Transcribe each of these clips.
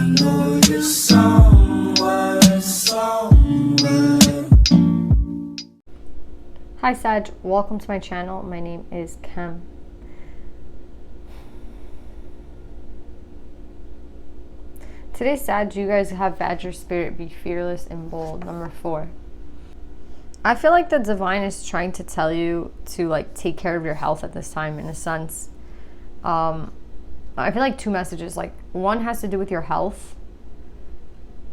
know you're somewhere, somewhere. Hi Sag, welcome to my channel. My name is Kim. Today's Sag, you guys have Badger Spirit, be fearless and bold, number 4. I feel like the divine is trying to tell you to like take care of your health at this time, in a sense. I feel like 2 messages. Like, one has to do with your health,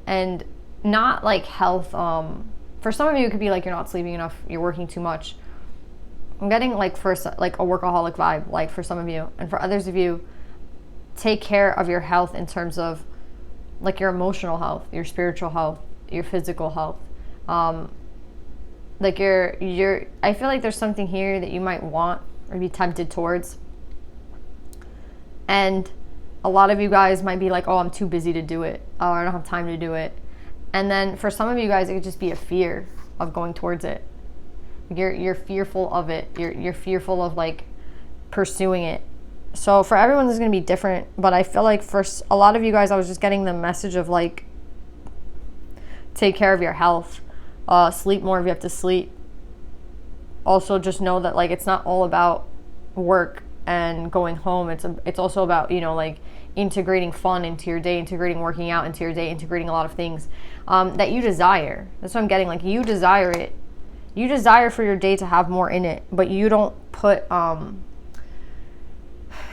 and not like health. For some of you, it could be like you're not sleeping enough, you're working too much. I'm getting like first like a workaholic vibe, like for some of you, and for others of you, take care of your health in terms of like your emotional health, your spiritual health, your physical health. Like I feel like there's something here that you might want or be tempted towards. And a lot of you guys might be like, oh, I'm too busy to do it. Oh, I don't have time to do it. And then for some of you guys, it could just be a fear of going towards it. You're fearful of it. You're fearful of like pursuing it. So for everyone, this is going to be different. But I feel like for a lot of you guys, I was just getting the message of like, take care of your health. Sleep more if you have to sleep. Also, just know that like it's not all about work and going home. It's also about, you know, like integrating fun into your day, integrating working out into your day, integrating a lot of things that you desire. That's what I'm getting. Like, you desire it. You desire for your day to have more in it, but you don't put.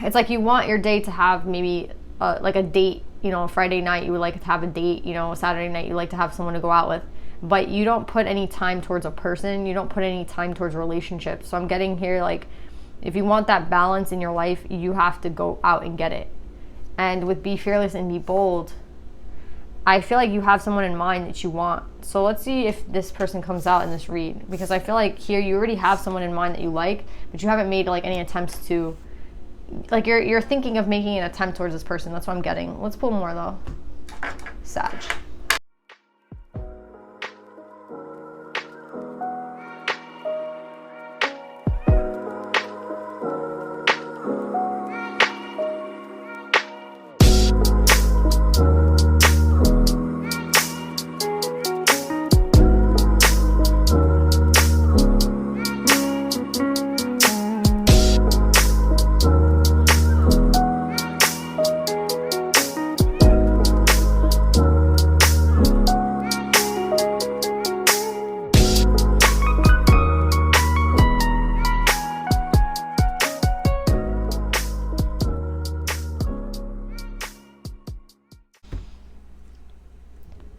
It's like you want your day to have maybe like a date. You know, Friday night you would like to have a date. You know, Saturday night you like to have someone to go out with. But you don't put any time towards a person. You don't put any time towards relationships. So I'm getting here, like, if you want that balance in your life, you have to go out and get it. And with be fearless and be bold, I feel like you have someone in mind that you want. So let's see if this person comes out in this read. Because I feel like here you already have someone in mind that you like, but you haven't made like any attempts to, like, you're thinking of making an attempt towards this person. That's what I'm getting. Let's pull more though. Sag.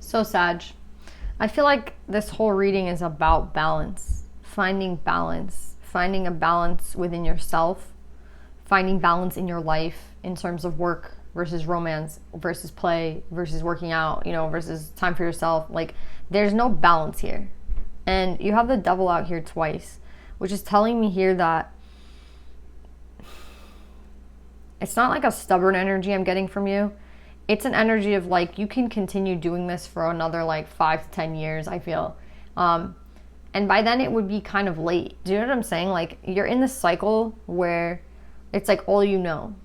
So Sag, I feel like this whole reading is about balance, finding a balance within yourself, finding balance in your life in terms of work versus romance versus play versus working out, you know, versus time for yourself. Like, there's no balance here. And you have the devil out here twice, which is telling me here that it's not like a stubborn energy I'm getting from you. It's an energy of like, you can continue doing this for another like 5 to 10 years, I feel. And by then it would be kind of late. Do you know what I'm saying? Like, you're in this cycle where it's like all you know.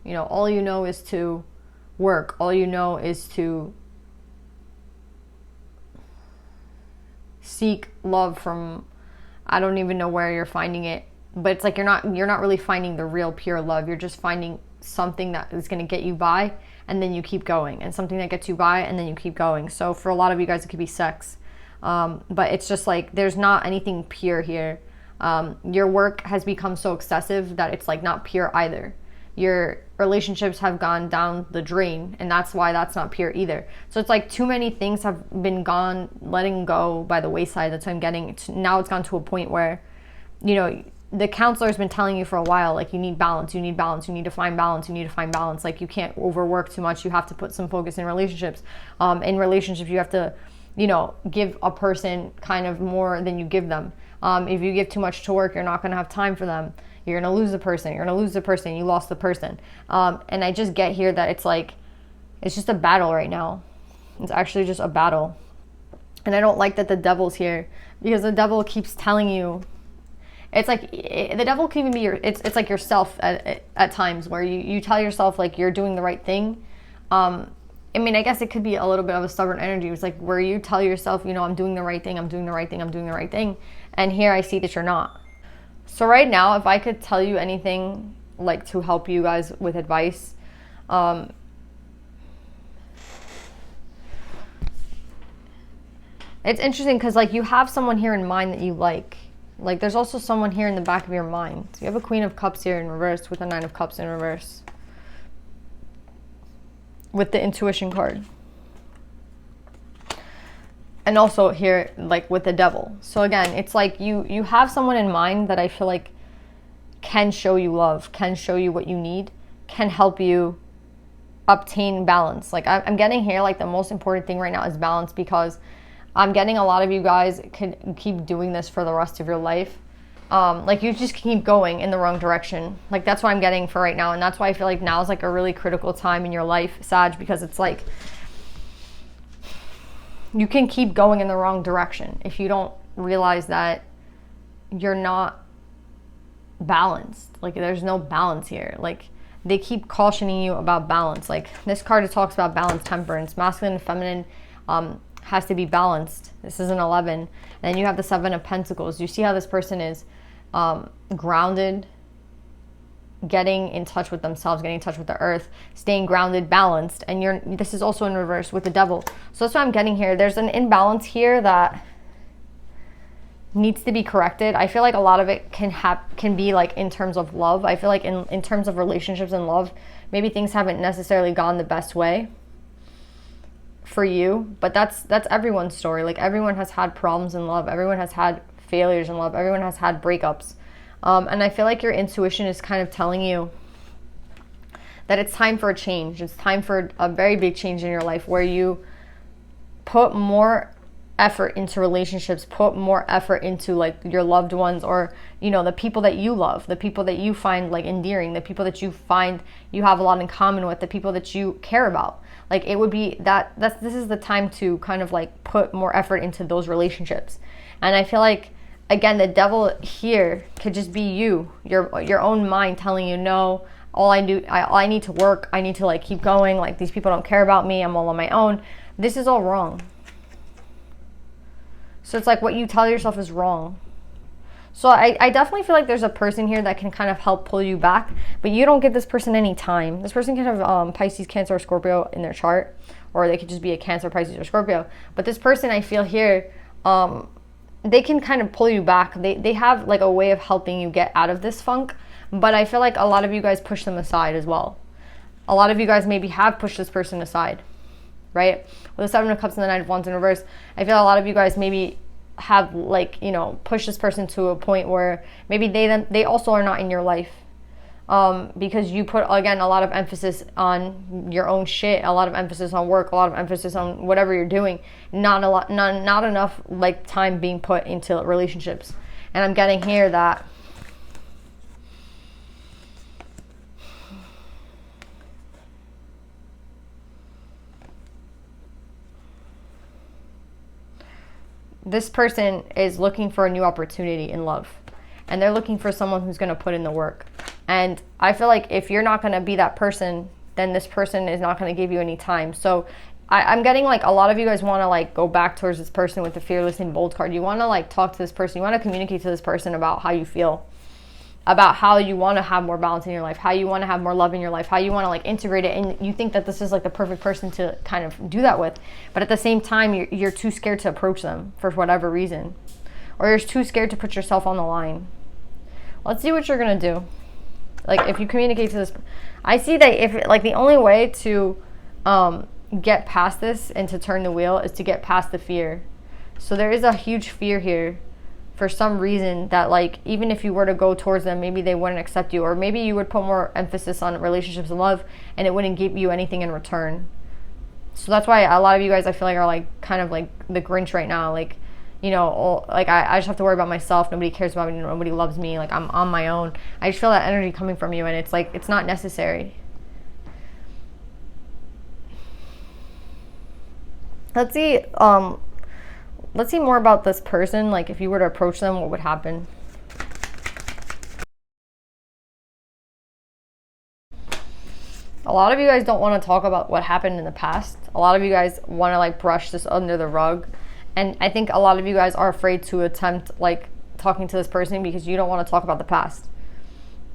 You know, all you know is to work. All you know is to seek love from, I don't even know where you're finding it. But it's like you're not really finding the real pure love. You're just finding something that is going to get you by, and then you keep going, and something that gets you by, and then you keep going. So for a lot of you guys, it could be sex, but it's just like there's not anything pure here. Your work has become so excessive that it's like not pure either. Your relationships have gone down the drain, and that's why that's not pure either. So it's like too many things have been letting go by the wayside. That's what I'm getting. Now it's gone to a point where, you know, the counselor's been telling you for a while, like, you need balance, you need balance, you need to find balance, you need to find balance. Like, you can't overwork too much. You have to put some focus in relationships. In relationships, you have to, you know, give a person kind of more than you give them. If you give too much to work, you're not going to have time for them. You're going to lose the person. You're going to lose the person. You lost the person. And I just get here that it's like, it's just a battle right now. It's actually just a battle. And I don't like that the devil's here, because the devil keeps telling you, it's like the devil can even be it's like yourself at times, where you tell yourself like you're doing the right thing, I mean, I guess it could be a little bit of a stubborn energy. It's like where you tell yourself, you know, I'm doing the right thing, I'm doing the right thing, I'm doing the right thing. And here I see that you're not. So right now, if I could tell you anything like to help you guys with advice, it's interesting because like you have someone here in mind that you like. Like there's also someone here in the back of your mind. So you have a Queen of Cups here in reverse with a Nine of Cups in reverse. With the Intuition card. And also here, like with the Devil. So again, it's like you have someone in mind that I feel like can show you love, can show you what you need, can help you obtain balance. Like I'm getting here, like the most important thing right now is balance, because I'm getting a lot of you guys can keep doing this for the rest of your life. Like you just keep going in the wrong direction. Like that's what I'm getting for right now. And that's why I feel like now is like a really critical time in your life, Sag, because it's like you can keep going in the wrong direction if you don't realize that you're not balanced. Like there's no balance here. Like they keep cautioning you about balance. Like this card, it talks about balance, temperance, masculine and feminine, has to be balanced. This is an 11. And then you have the 7 of Pentacles. You see how this person is grounded, getting in touch with themselves, getting in touch with the earth, staying grounded, balanced. And this is also in reverse with the Devil. So that's what I'm getting here. There's an imbalance here that needs to be corrected. I feel like a lot of it can be like in terms of love. I feel like in terms of relationships and love, maybe things haven't necessarily gone the best way for you, but that's everyone's story. Like everyone has had problems in love, everyone has had failures in love, everyone has had breakups, and I feel like your intuition is kind of telling you that it's time for a change. It's time for a very big change in your life where you put more effort into relationships, put more effort into like your loved ones, or you know, the people that you love, the people that you find like endearing, the people that you find you have a lot in common with, the people that you care about. Like it would be this is the time to kind of like put more effort into those relationships. And I feel like, again, the Devil here could just be your own mind telling you, no, I need to work, I need to like keep going, like these people don't care about me, I'm all on my own. This is all wrong. So it's like what you tell yourself is wrong. So I definitely feel like there's a person here that can kind of help pull you back, but you don't give this person any time. This person can have Pisces, Cancer, or Scorpio in their chart, or they could just be a Cancer, Pisces, or Scorpio. But this person, I feel here, they can kind of pull you back. They have like a way of helping you get out of this funk, but I feel like a lot of you guys push them aside as well. A lot of you guys maybe have pushed this person aside, right? With the 7 of Cups and the 9 of Wands in reverse, I feel a lot of you guys maybe have like, you know, pushed this person to a point where maybe they also are not in your life, because you put, again, a lot of emphasis on your own shit, a lot of emphasis on work, a lot of emphasis on whatever you're doing, not enough like time being put into relationships. And I'm getting here that this person is looking for a new opportunity in love, and they're looking for someone who's going to put in the work. And I feel like if you're not going to be that person, then this person is not going to give you any time. So I'm getting like a lot of you guys want to like go back towards this person with the Fearless and Bold card. You want to like talk to this person, you want to communicate to this person about how you feel, about how you want to have more balance in your life, how you want to have more love in your life, how you want to like integrate it, and you think that this is like the perfect person to kind of do that with. But at the same time, you're too scared to approach them for whatever reason, or you're too scared to put yourself on the line. Let's see what you're gonna do. Like if you communicate to this, I see that if like the only way to get past this and to turn the wheel is to get past the fear. So there is a huge fear here for some reason that like even if you were to go towards them, maybe they wouldn't accept you, or maybe you would put more emphasis on relationships and love and it wouldn't give you anything in return. So that's why a lot of you guys I feel like are like kind of like the Grinch right now, like, you know, like I just have to worry about myself, nobody cares about me, nobody loves me, like I'm on my own. I just feel that energy coming from you, and it's like it's not necessary. Let's see more about this person. Like if you were to approach them, what would happen? a lot of you guys don't want to talk about what happened in the past. A lot of you guys want to like brush this under the rug. And I think a lot of you guys are afraid to attempt like talking to this person because you don't want to talk about the past.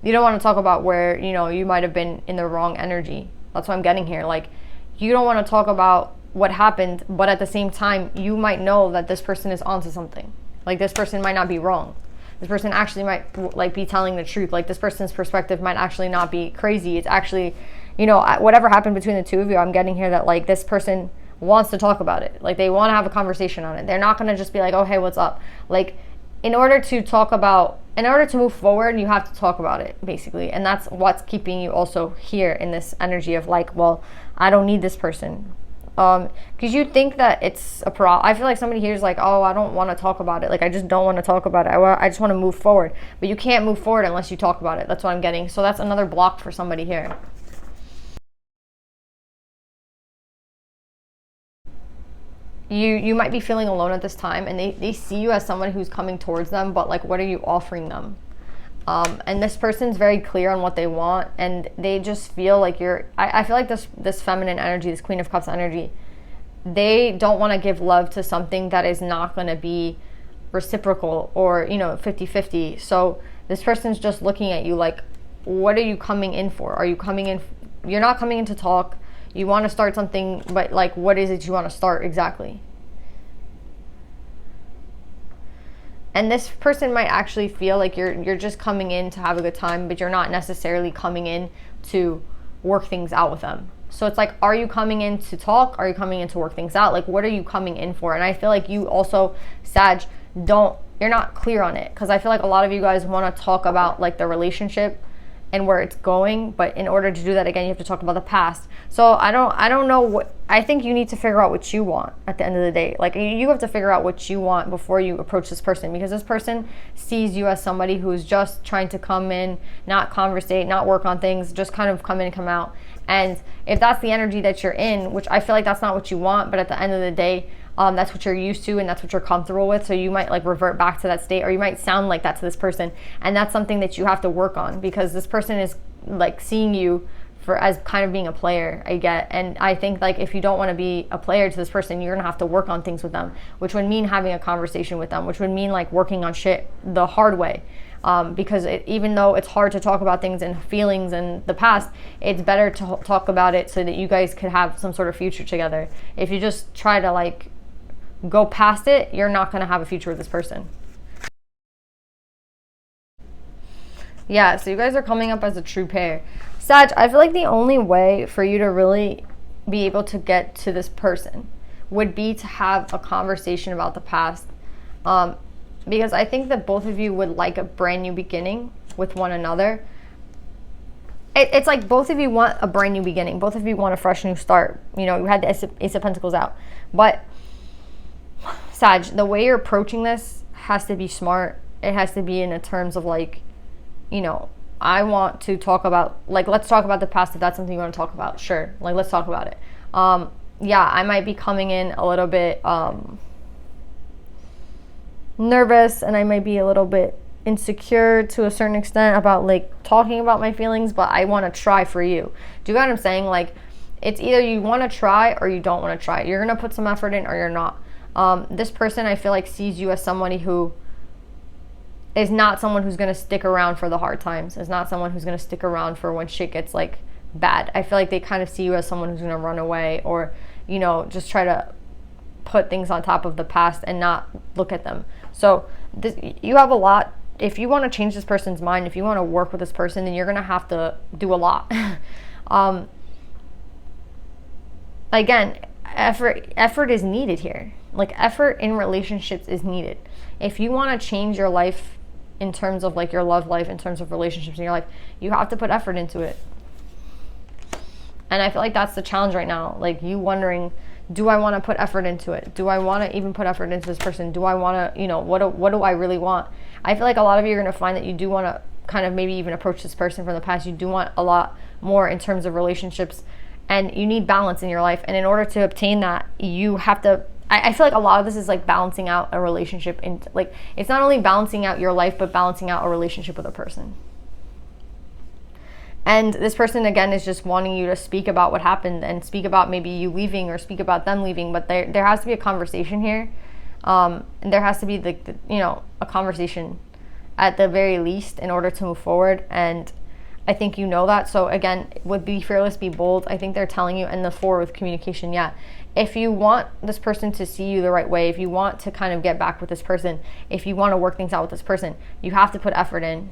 You don't want to talk about where, you know, you might have been in the wrong energy. That's what I'm getting here. Like, you don't want to talk about what happened, but at the same time, you might know that this person is onto something. Like, this person might not be wrong. This person actually might like be telling the truth. Like, this person's perspective might actually not be crazy. It's actually, you know, whatever happened between the two of you, I'm getting here that like this person wants to talk about it. Like, they want to have a conversation on it. They're not going to just be like, oh, hey, what's up? Like, in order to move forward, you have to talk about it, basically. And that's what's keeping you also here in this energy of like, well, I don't need this person. Because you think that it's a problem. I feel like somebody here is like, oh, I don't want to talk about it. Like, I just don't want to talk about it. I just want to move forward. But you can't move forward unless you talk about it. That's what I'm getting. So that's another block for somebody here. You might be feeling alone at this time, and they see you as someone who's coming towards them, but like, what are you offering them? And this person's very clear on what they want, and they just feel like I feel like this feminine energy, this Queen of Cups energy, they don't want to give love to something that is not going to be reciprocal or, you know, 50-50. So this person's just looking at you like, what are you coming in for? Are you coming in? You're not coming in to talk. You want to start something, but like, what is it you want to start exactly? And this person might actually feel like you're just coming in to have a good time, but you're not necessarily coming in to work things out with them. So it's like, are you coming in to talk? Are you coming in to work things out? Like, what are you coming in for? And I feel like you also, Sag, you're not clear on it, because I feel like a lot of you guys want to talk about like the relationship and where it's going, but in order to do that, again, you have to talk about the past. So I don't know what, I think you need to figure out what you want at the end of the day. Like, you have to figure out what you want before you approach this person, because this person sees you as somebody who's just trying to come in, not conversate, not work on things, just kind of come in and come out. And if that's the energy that you're in, which I feel like that's not what you want, but at the end of the day, that's what you're used to and that's what you're comfortable with. So you might like revert back to that state, or you might sound like that to this person. And that's something that you have to work on, because this person is like seeing you for as kind of being a player, I get. And I think like, if you don't want to be a player to this person, you're gonna have to work on things with them, which would mean having a conversation with them, which would mean like working on shit the hard way. Because even though it's hard to talk about things and feelings in the past, it's better to talk about it so that you guys could have some sort of future together. If you just try to like go past it, you're not going to have a future with this person. Yeah, so you guys are coming up as a true pair. Sag, I feel like the only way for you to really be able to get to this person would be to have a conversation about the past. Because I think that both of you would like a brand new beginning with one another. It's like both of you want a brand new beginning. Both of you want a fresh new start. You know, you had the Ace of Pentacles out. But Sag, the way you're approaching this has to be smart. It has to be in the terms of like, you know, I want to talk about, like, let's talk about the past if that's something you want to talk about. Sure. Like, let's talk about it. Yeah, I might be coming in a little bit nervous, and I might be a little bit insecure to a certain extent about like talking about my feelings, but I want to try for you. Do you get what I'm saying? Like, it's either you want to try or you don't want to try. You're going to put some effort in or you're not. This person, I feel like, sees you as somebody who is not someone who's going to stick around for the hard times. Is not someone who's going to stick around for when shit gets like bad. I feel like they kind of see you as someone who's going to run away, or, you know, just try to put things on top of the past and not look at them. So you have a lot. If you want to change this person's mind, if you want to work with this person, then you're going to have to do a lot. Again, effort is needed here. Like, effort in relationships is needed. If you want to change your life in terms of like your love life, in terms of relationships in your life, you have to put effort into it. And I feel like that's the challenge right now. Like, you wondering, do I want to put effort into it? Do I want to even put effort into this person? Do I want to, you know, what do I really want? I feel like a lot of you are going to find that you do want to kind of maybe even approach this person from the past. You do want a lot more in terms of relationships, and you need balance in your life. And in order to obtain that, you have to, I feel like a lot of this is like balancing out a relationship. And like, it's not only balancing out your life, but balancing out a relationship with a person. And this person, again, is just wanting you to speak about what happened and speak about maybe you leaving or speak about them leaving. But there has to be a conversation here. And there has to be, a conversation at the very least in order to move forward. And I think you know that. So again, with be fearless, be bold, I think they're telling you. And the 4 with communication, yeah. If you want this person to see you the right way, if you want to kind of get back with this person, if you want to work things out with this person, you have to put effort in.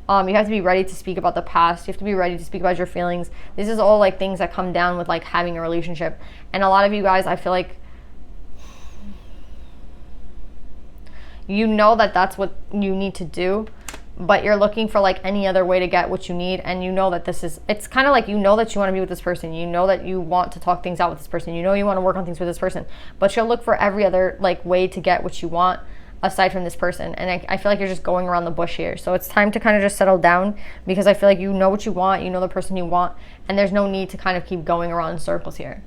You have to be ready to speak about the past. You have to be ready to speak about your feelings. This is all like things that come down with like having a relationship. And a lot of you guys, I feel like you know that that's what you need to do, but you're looking for like any other way to get what you need. And you know that it's kind of like, you know that you want to be with this person. You know that you want to talk things out with this person. You know you want to work on things with this person, but you'll look for every other like way to get what you want aside from this person. And I feel like you're just going around the bush here. So it's time to kind of just settle down, because I feel like you know what you want, you know the person you want, and there's no need to kind of keep going around in circles here.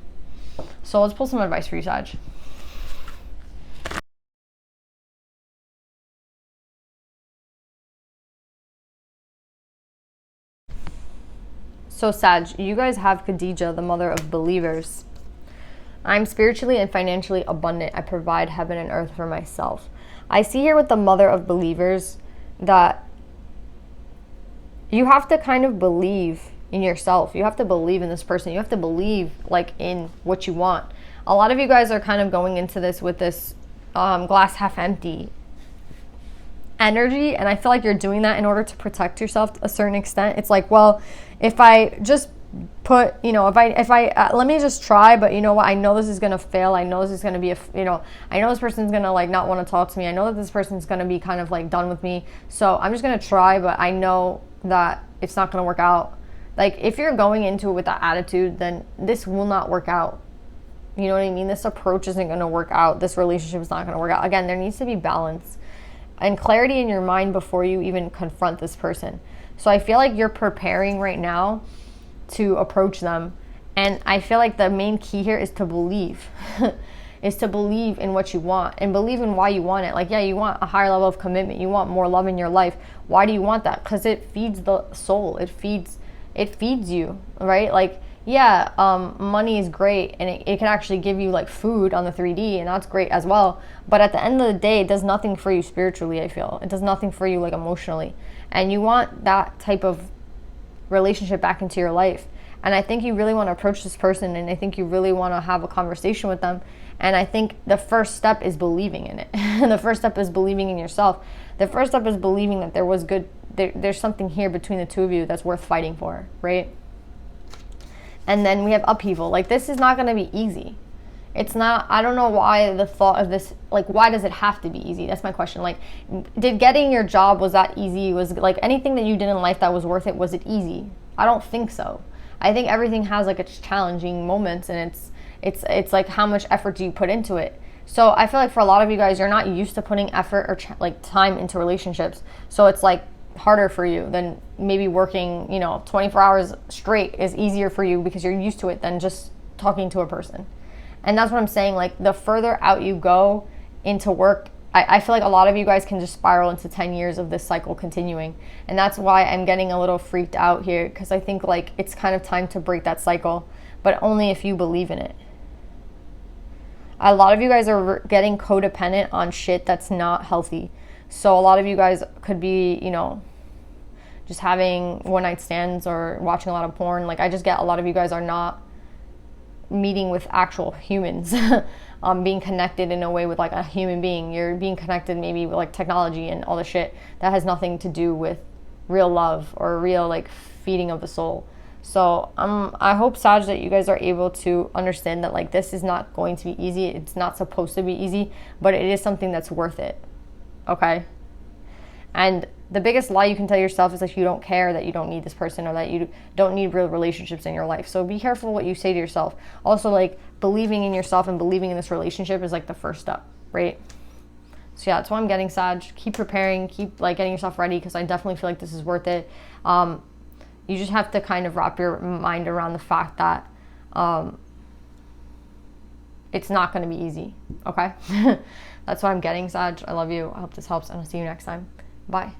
So let's pull some advice for you, Sag. So Sag, you guys have Khadija, the mother of believers. I'm spiritually and financially abundant. I provide heaven and earth for myself. I see here with the mother of believers that you have to kind of believe in yourself. You have to believe in this person. You have to believe like in what you want. A lot of you guys are kind of going into this with this glass half empty energy, and I feel like you're doing that in order to protect yourself to a certain extent. It's like, well, if I just put, if I let me just try, but you know what, I know this is gonna fail. I know this is gonna be I know this person's gonna like not want to talk to me. I know that this person's gonna be kind of like done with me, so I'm just gonna try, but I know that it's not gonna work out. Like, if you're going into it with that attitude, then this will not work out. You know what I mean? This approach isn't gonna work out. This relationship is not gonna work out. Again, there needs to be balance and clarity in your mind before you even confront this person. So I feel like you're preparing right now to approach them, and I feel like the main key here is to believe is to believe in what you want and believe in why you want it. Like, yeah, you want a higher level of commitment, you want more love in your life. Why do you want that? Because it feeds the soul, it feeds you, right? Like, yeah, money is great, and it can actually give you like food on the 3D, and that's great as well, but at the end of the day, it does nothing for you spiritually. I feel it does nothing for you like emotionally, and you want that type of relationship back into your life. And I think you really want to approach this person, and I think you really want to have a conversation with them. And I think the first step is believing in it. The first step is believing in yourself. The first step is believing that there's something here between the two of you that's worth fighting for, right? And then we have upheaval. Like, this is not going to be easy. It's not. I don't know why the thought of this, like, why does it have to be easy? That's my question. Like, did getting your job, was that easy? Was like anything that you did in life that was worth it, was it easy? I don't think so. I think everything has like its challenging moments, and it's like, how much effort do you put into it? So I feel like for a lot of you guys, you're not used to putting effort or like time into relationships. So it's like harder for you than maybe working, 24 hours straight is easier for you because you're used to it than just talking to a person. And that's what I'm saying. Like, the further out you go into work, I feel like a lot of you guys can just spiral into 10 years of this cycle continuing. And that's why I'm getting a little freaked out here, because I think like it's kind of time to break that cycle, but only if you believe in it. A lot of you guys are getting codependent on shit that's not healthy. So a lot of you guys could be, just having one night stands or watching a lot of porn. Like, I just get a lot of you guys are not meeting with actual humans. Being connected in a way with like a human being. You're being connected maybe with like technology and all the shit that has nothing to do with real love or real like feeding of the soul. So I hope, Sag, that you guys are able to understand that like this is not going to be easy. It's not supposed to be easy, but it is something that's worth it. Okay? And the biggest lie you can tell yourself is like you don't care, that you don't need this person, or that you don't need real relationships in your life. So be careful what you say to yourself. Also, like, believing in yourself and believing in this relationship is like the first step, right? So yeah, that's what I'm getting, Sag. Keep preparing, keep like getting yourself ready, because I definitely feel like this is worth it. You just have to kind of wrap your mind around the fact that it's not going to be easy, okay? That's what I'm getting, Sag. I love you. I hope this helps, and I'll see you next time. Bye.